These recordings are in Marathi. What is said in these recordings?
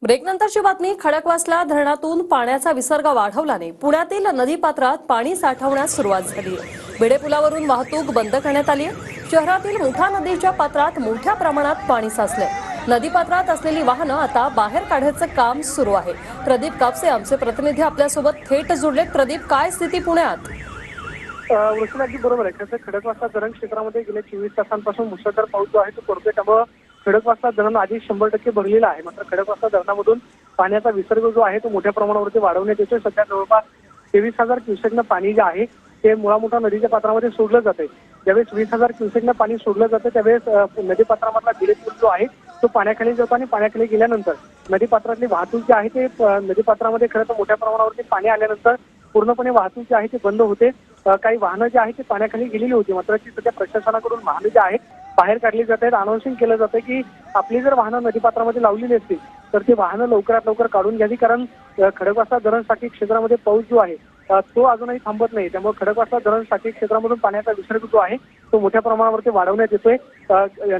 ब्रेकनंतरची बातमी. खडकवासला धरणातून पाण्याचा विसर्ग वाढवल्याने पुण्यातील नदीपात्रात पाणी साठवण्यास सुरुवात झाली आहे. भिडे पुलावरून वाहतूक बंद करण्यात आली आहे. शहरातील मुठा नदीच्या पात्रात मोठ्या प्रमाणात पाणी साचले. नदीपात्रात असलेली वाहनं आता बाहेर काढायचं काम सुरू आहे. प्रदीप कापसे आमचे प्रतिनिधी आपल्यासोबत थेट जोडलेत. प्रदीप, काय स्थिती पुण्यात? वृषणाजी बरोबर आहे. कसं खडकवासला धरण क्षेत्रामध्ये गेल्या 24 तासांपासून मुसळधार पाऊस जो आहे तो पडतोय, त्यामुळे खडकवासला धरण आधी 100% भरलेलं आहे. मात्र खडकवासला धरणामधून पाण्याचा विसर्ग जो आहे तो मोठ्या प्रमाणावरती वाढवण्यात येतोय. सध्या जवळपास 23,000 क्युसेकनं पाणी जे आहे ते मुळामुठा नदीच्या पात्रामध्ये सोडलं जातंय. ज्यावेळेस 20,000 क्युसेकनं पाणी सोडलं जातं त्यावेळेस नदीपात्रामधला भिडे पूल जो आहे तो पाण्याखाली जातो आणि पाण्याखाली गेल्यानंतर नदीपात्रातली वाहतूक जी आहे ते नदीपात्रामध्ये खरं तर मोठ्या प्रमाणावरती पाणी आल्यानंतर पूर्णपणे वाहतूक जी आहे ती बंद होते. काही वाहनं जी आहेत ती पाण्याखाली गेलेली होती. मात्र ती सध्या प्रशासनाकडून वाहनं जी आहेत बाहेर काढली जात आहेत. अनाउन्सिंग केलं जातं की आपली जर वाहनं नदीपात्रामध्ये लावलेली असतील तर ती वाहनं लवकरात लवकर काढून घ्यावी, कारण खडकवासला धरण साखळी क्षेत्रामध्ये पाऊस जो आहे तो अजूनही थांबत नाही. त्यामुळे खडकवासला धरण साखळी क्षेत्रामधून पाण्याचा विसर्ग जो आहे तो मोठ्या प्रमाणावरती वाढवण्यात येतोय.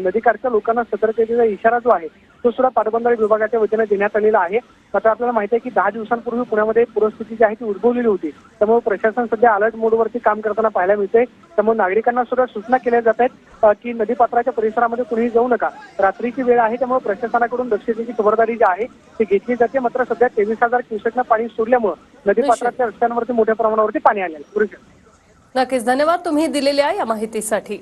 नदीकाठच्या लोकांना सतर्कतेचा इशारा जो आहे तो सुद्धा पाटबंधारे विभागाच्या वतीने देण्यात आलेला आहे. मात्र आपल्याला माहिती आहे की 10 दिवसांपूर्वी पुण्यामध्ये पूरस्थिती जी आहे ती उद्भवलेली होती. त्यामुळे प्रशासन सध्या अलर्ट मोडवरती काम करताना पाहायला मिळते. त्यामुळे नागरिकांना सुद्धा सूचना केल्या जात आहेत की नदीपात्राच्या परिसरामध्ये कुणीही जाऊ नका. रात्रीची वेळ आहे त्यामुळे प्रशासनाकडून दक्षतेची खबरदारी जी आहे ती घेतली जाते. मात्र सध्या 23,000 क्युसेकनं पाणी सोडल्यामुळे नदीपात्राच्या रस्त्यांवरती मोठ्या प्रमाणावरती पाणी आलेलं आहे. नक्कीच, धन्यवाद तुम्ही दिलेल्या या माहितीसाठी.